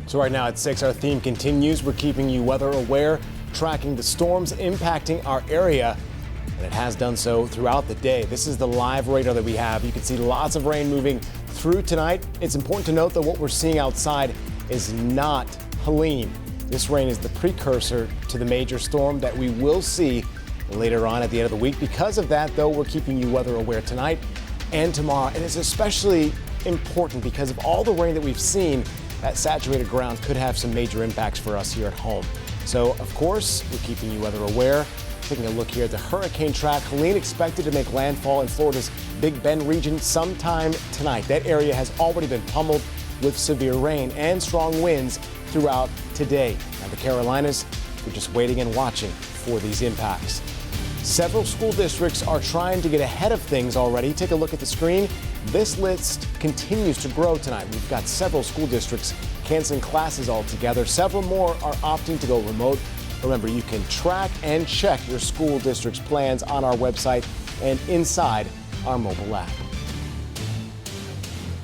So right now at 6, our theme continues. We're keeping you weather aware, tracking the storms impacting our area, and it has done so throughout the day. This is the live radar that we have. You can see lots of rain moving through tonight. It's important to note that what we're seeing outside is not Helene. This rain is the precursor to the major storm that we will see later on at the end of the week. Because of that, though, we're keeping you weather aware tonight and tomorrow. And it's especially important because of all the rain that we've seen. That saturated ground could have some major impacts for us here at home. So, of course, we're keeping you weather aware. Taking a look here at the hurricane track, Helene expected to make landfall in Florida's Big Bend region sometime tonight. That area has already been pummeled with severe rain and strong winds throughout today. Now, the Carolinas, we're just waiting and watching for these impacts. Several school districts are trying to get ahead of things already. Take a look at the screen. This list continues to grow tonight. We've got several school districts canceling classes altogether. Several more are opting to go remote. Remember, you can track and check your school district's plans on our website and inside our mobile app.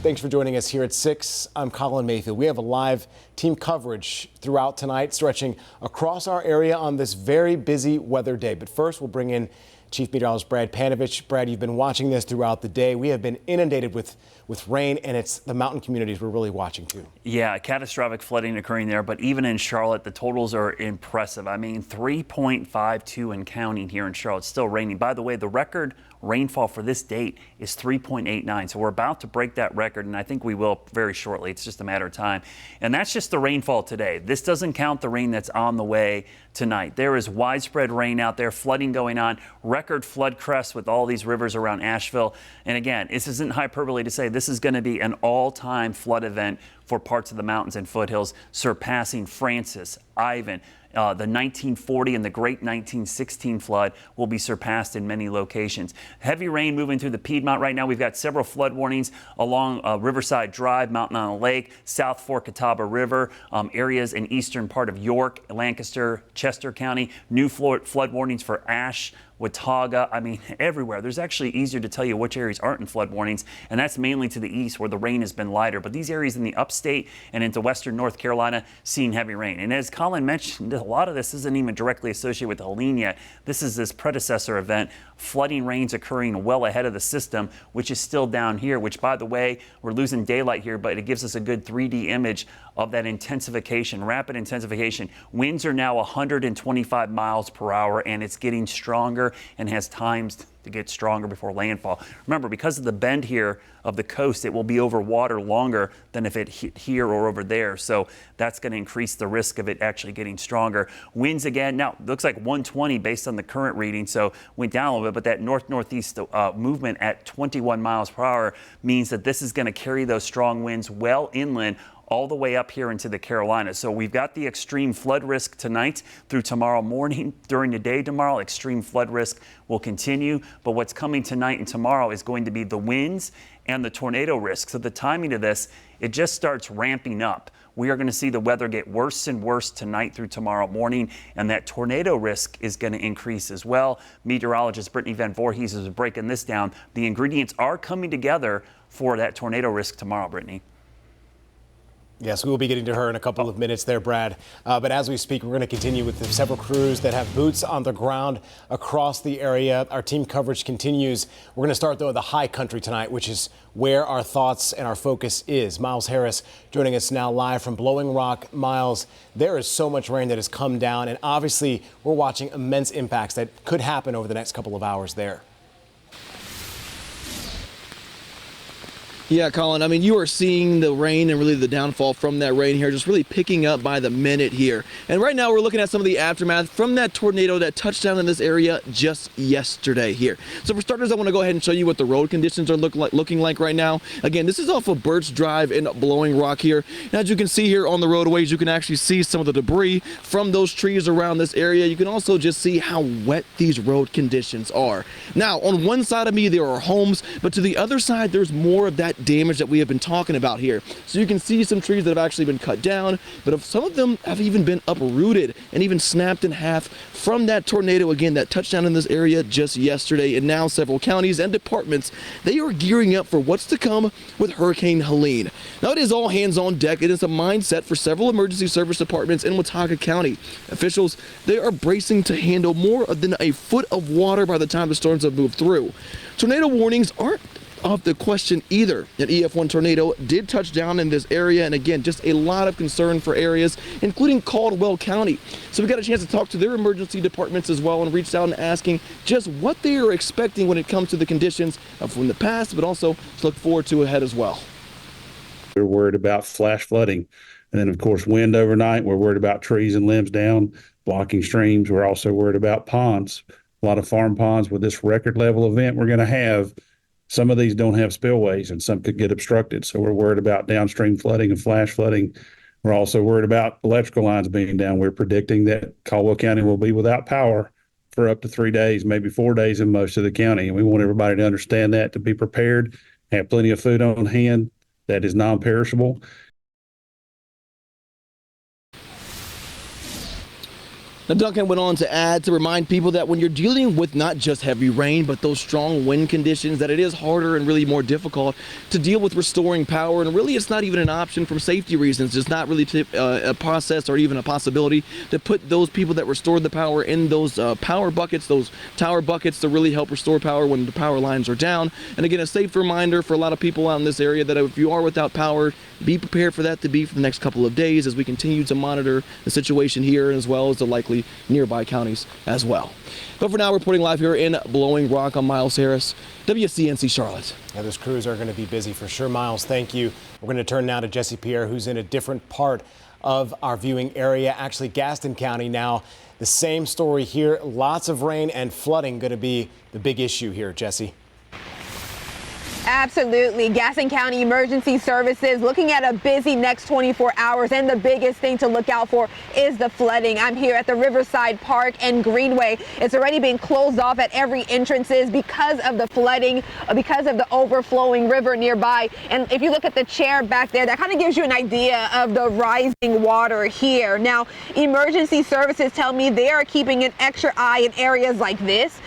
Thanks for joining us here at 6. I'm Colin Mayfield. We have a live team coverage throughout tonight, stretching across our area on this very busy weather day. But first, we'll bring in Chief Meteorologist Brad Panovich. Brad, you've been watching this throughout the day. We have been inundated with rain, and it's the mountain communities we're really watching too. Yeah, catastrophic flooding occurring there, but even in Charlotte, the totals are impressive. I mean, 3.52 and counting here in Charlotte, still raining. By the way, the record rainfall for this date is 3.89. So we're about to break that record, and I think we will very shortly. It's just a matter of time. And that's just the rainfall today. This doesn't count the rain that's on the way tonight. There is widespread rain out there, flooding going on, record flood crests with all these rivers around Asheville. And again, this isn't hyperbole to say this is going to be an all-time flood event for parts of the mountains and foothills, surpassing Francis, Ivan. The 1940 and the great 1916 flood will be surpassed in many locations. Heavy rain moving through the Piedmont right now. We've got several flood warnings along Riverside Drive, Mountain Island Lake, South Fork Catawba River, areas in eastern part of York, Lancaster, Chester County. New flood warnings for Ash, Watauga, I mean, everywhere. There's actually easier to tell you which areas aren't in flood warnings, and that's mainly to the east where the rain has been lighter. But these areas in the upstate and into western North Carolina seeing heavy rain. And as Colin mentioned, a lot of this isn't even directly associated with Helene yet. This is this predecessor event, flooding rains occurring well ahead of the system, which is still down here, which, by the way, we're losing daylight here, but it gives us a good 3D image of that intensification, rapid intensification. Winds are now 125 miles per hour, and it's getting stronger and has times to get stronger before landfall. Remember, because of the bend here of the coast, it will be over water longer than if it hit here or over there. So that's going to increase the risk of it actually getting stronger. Winds again, now looks like 120 based on the current reading, so went down a little bit, but that north-northeast movement at 21 miles per hour means that this is going to carry those strong winds well inland all the way up here into the Carolinas. So we've got the extreme flood risk tonight through tomorrow morning. During the day tomorrow, extreme flood risk will continue. But what's coming tonight and tomorrow is going to be the winds and the tornado risk. So the timing of this, it just starts ramping up. We are going to see the weather get worse and worse tonight through tomorrow morning, and that tornado risk is going to increase as well. Meteorologist Brittany Van Voorhees is breaking this down. The ingredients are coming together for that tornado risk tomorrow, Brittany. Yes, we will be getting to her in a couple of minutes there, Brad. But as we speak, we're going to continue with the several crews that have boots on the ground across the area. Our team coverage continues. We're going to start, though, at the high country tonight, which is where our thoughts and our focus is. Miles Harris joining us now live from Blowing Rock. Miles, there is so much rain that has come down, and obviously we're watching immense impacts that could happen over the next couple of hours there. Yeah, Colin, I mean, you are seeing the rain and really the downfall from that rain here just really picking up by the minute here. And right now we're looking at some of the aftermath from that tornado that touched down in this area just yesterday here. So for starters, I want to go ahead and show you what the road conditions are looking like right now. Again, this is off of Birch Drive in Blowing Rock here. And as you can see here on the roadways, you can actually see some of the debris from those trees around this area. You can also just see how wet these road conditions are. Now, on one side of me, there are homes, but to the other side, there's more of that that damage that we have been talking about here. So you can see some trees that have actually been cut down, but some of them have even been uprooted and even snapped in half from that tornado, again, that touched down in this area just yesterday. And now several counties and departments, they are gearing up for what's to come with Hurricane Helene. Now it is all hands on deck. It is a mindset for several emergency service departments in Watauga County. Officials, they are bracing to handle more than a foot of water by the time the storms have moved through. Tornado warnings aren't off the question either. An EF1 tornado did touch down in this area, and again, just a lot of concern for areas, including Caldwell County. So we got a chance to talk to their emergency departments as well and reached out and asking just what they are expecting when it comes to the conditions from the past, but also to look forward to ahead as well. We're worried about flash flooding. And then, of course, wind overnight. We're worried about trees and limbs down, blocking streams. We're also worried about ponds. A lot of farm ponds with this record level event we're going to have. Some of these don't have spillways and some could get obstructed. So we're worried about downstream flooding and flash flooding. We're also worried about electrical lines being down. We're predicting that Caldwell County will be without power for up to 3 days, maybe 4 days in most of the county. And we want everybody to understand that, to be prepared, have plenty of food on hand that is non-perishable. Now, Duncan went on to add to remind people that when you're dealing with not just heavy rain, but those strong wind conditions, that it is harder and really more difficult to deal with restoring power. And really, it's not even an option from safety reasons. It's not really a process or even a possibility to put those people that restored the power in those power buckets, those tower buckets, to really help restore power when the power lines are down. And again, a safe reminder for a lot of people out in this area that if you are without power, be prepared for that to be for the next couple of days as we continue to monitor the situation here, as well as the likely nearby counties as well. But for now, reporting live here in Blowing Rock, I'm Miles Harris, WCNC Charlotte. Yeah, those crews are going to be busy for sure. Miles, thank you. We're going to turn now to Jesse Pierre, who's in a different part of our viewing area, actually Gaston County now. The same story here. Lots of rain and flooding going to be the big issue here, Jesse. Absolutely. Gaston County Emergency Services looking at a busy next 24 hours, and the biggest thing to look out for is the flooding. I'm here at the Riverside Park and Greenway. It's already been closed off at every entrances because of the flooding, because of the overflowing river nearby. And if you look at the chair back there, that kind of gives you an idea of the rising water here. Now, emergency services tell me they are keeping an extra eye in areas like this,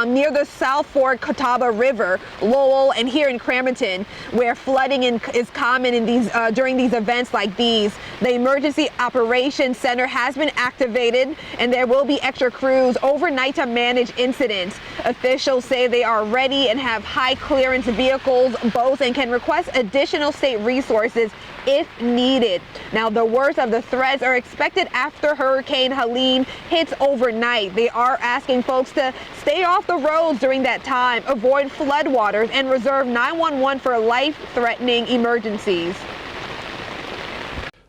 near the South Fork Catawba River, Lowell, and here in Cramerton, where flooding is common in these during these events like these. The Emergency Operations Center has been activated, and there will be extra crews overnight to manage incidents. Officials say they are ready and have high clearance vehicles, both, and can request additional state resources if needed. Now, the worst of the threats are expected after Hurricane Helene hits overnight. They are asking folks to stay off the roads during that time, avoid floodwaters, and reserve 911 for life-threatening emergencies.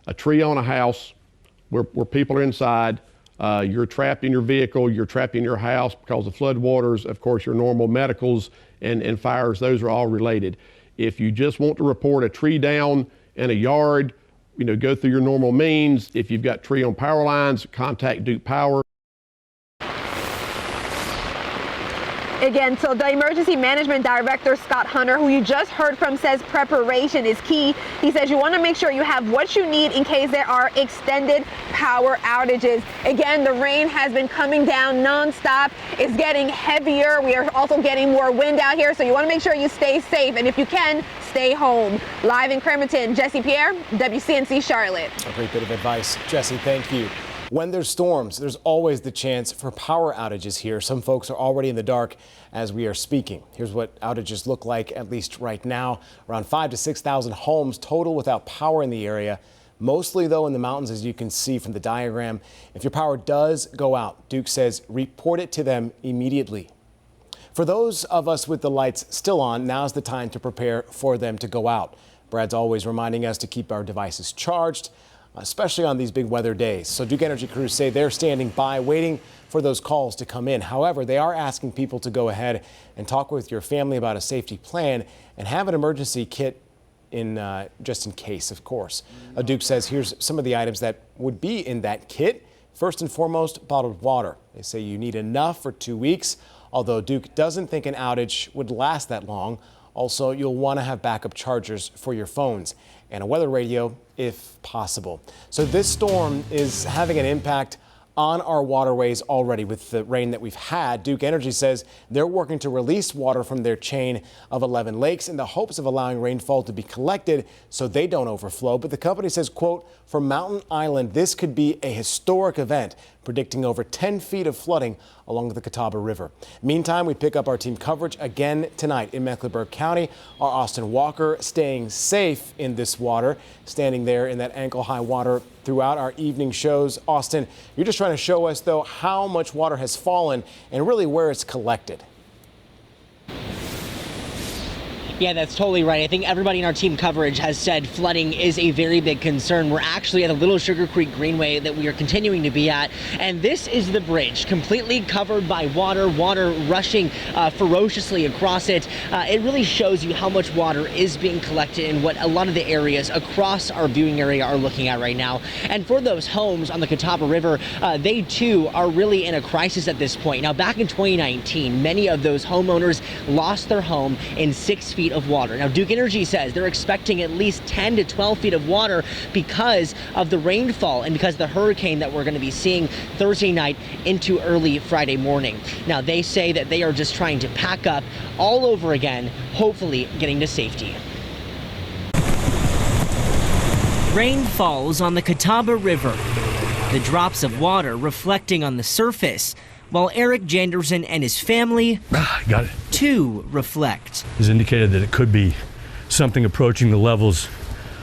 A tree on a house where people are inside, you're trapped in your vehicle, you're trapped in your house because of floodwaters, of course, your normal medicals and fires, those are all related. If you just want to report a tree down in a yard, go through your normal means. If you've got tree on power lines, contact Duke Power. Again, so the Emergency Management Director, Scott Hunter, who you just heard from, says preparation is key. He says you want to make sure you have what you need in case there are extended power outages. Again, the rain has been coming down nonstop. It's getting heavier. We are also getting more wind out here, so you want to make sure you stay safe. And if you can, stay home. Live in Cramerton, Jesse Pierre, WCNC Charlotte. A great bit of advice. Jesse, thank you. When there's storms, there's always the chance for power outages here. Some folks are already in the dark as we are speaking. Here's what outages look like, at least right now. Around 5,000 to 6,000 homes total without power in the area. Mostly, though, in the mountains, as you can see from the diagram. If your power does go out, Duke says report it to them immediately. For those of us with the lights still on, now's the time to prepare for them to go out. Brad's always reminding us to keep our devices charged, especially on these big weather days. So Duke Energy crews say they're standing by waiting for those calls to come in. However, they are asking people to go ahead and talk with your family about a safety plan and have an emergency kit in just in case, of course. Duke says here's some of the items that would be in that kit. First and foremost, bottled water. They say you need enough for 2 weeks, although Duke doesn't think an outage would last that long. Also, you'll want to have backup chargers for your phones and a weather radio if possible. So this storm is having an impact on our waterways already with the rain that we've had. Duke Energy says they're working to release water from their chain of 11 lakes in the hopes of allowing rainfall to be collected so they don't overflow. But the company says, quote, for Mountain Island, this could be a historic event, predicting over 10 feet of flooding along the Catawba River. Meantime, we pick up our team coverage again tonight in Mecklenburg County. Our Austin Walker staying safe in this water, standing there in that ankle-high water throughout our evening shows. Austin, you're just trying to show us, though, how much water has fallen and really where it's collected. Yeah, that's totally right. I think everybody in our team coverage has said flooding is a very big concern. We're actually at a Little Sugar Creek Greenway that we are continuing to be at, and this is the bridge, completely covered by water rushing ferociously across it. It really shows you how much water is being collected and what a lot of the areas across our viewing area are looking at right now. And for those homes on the Catawba River, they too are really in a crisis at this point. Now, back in 2019, many of those homeowners lost their home in 6 feet of water. Now, Duke Energy says they're expecting at least 10 to 12 feet of water because of the rainfall and because of the hurricane that we're going to be seeing Thursday night into early Friday morning. Now, they say that they are just trying to pack up all over again, hopefully getting to safety. Rain falls on the Catawba River, the drops of water reflecting on the surface, while Eric Janderson and his family got it. Too reflect. Has indicated that it could be something approaching the levels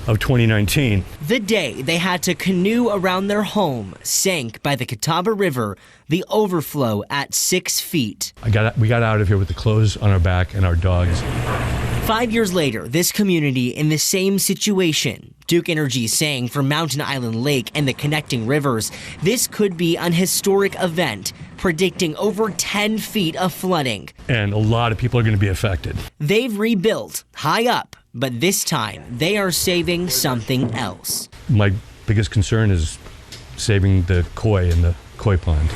of 2019. The day they had to canoe around their home sank by the Catawba River, the overflow at 6 feet. We got out of here with the clothes on our back and our dogs. 5 years later, this community in the same situation. Duke Energy saying for Mountain Island Lake and the connecting rivers, this could be an historic event, predicting over 10 feet of flooding. And a lot of people are going to be affected. They've rebuilt high up, but this time they are saving something else. My biggest concern is saving the koi in the koi pond.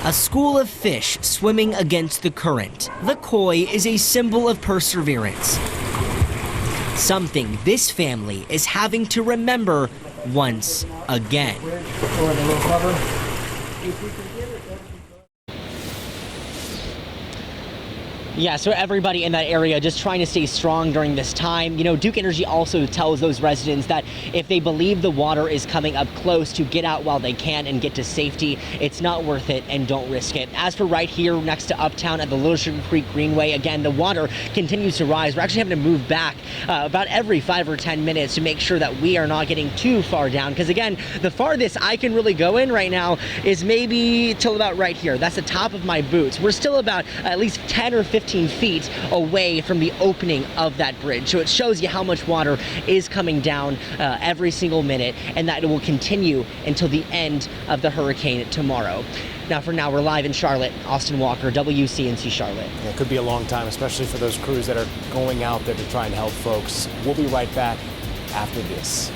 A school of fish swimming against the current. The koi is a symbol of perseverance. Something this family is having to remember once again. Yeah, so everybody in that area just trying to stay strong during this time. You know, Duke Energy also tells those residents that if they believe the water is coming up close, to get out while they can and get to safety. It's not worth it, and don't risk it. As for right here next to Uptown at the Little Sugar Creek Greenway, again, the water continues to rise. We're actually having to move back about every 5 or 10 minutes to make sure that we are not getting too far down. Because again, the farthest I can really go in right now is maybe till about right here. That's the top of my boots. We're still about at least 10 or 15 feet away from the opening of that bridge. So it shows you how much water is coming down every single minute, and that it will continue until the end of the hurricane tomorrow. Now, for now, we're live in Charlotte. Austin Walker, WCNC Charlotte. Yeah, it could be a long time, especially for those crews that are going out there to try and help folks. We'll be right back after this.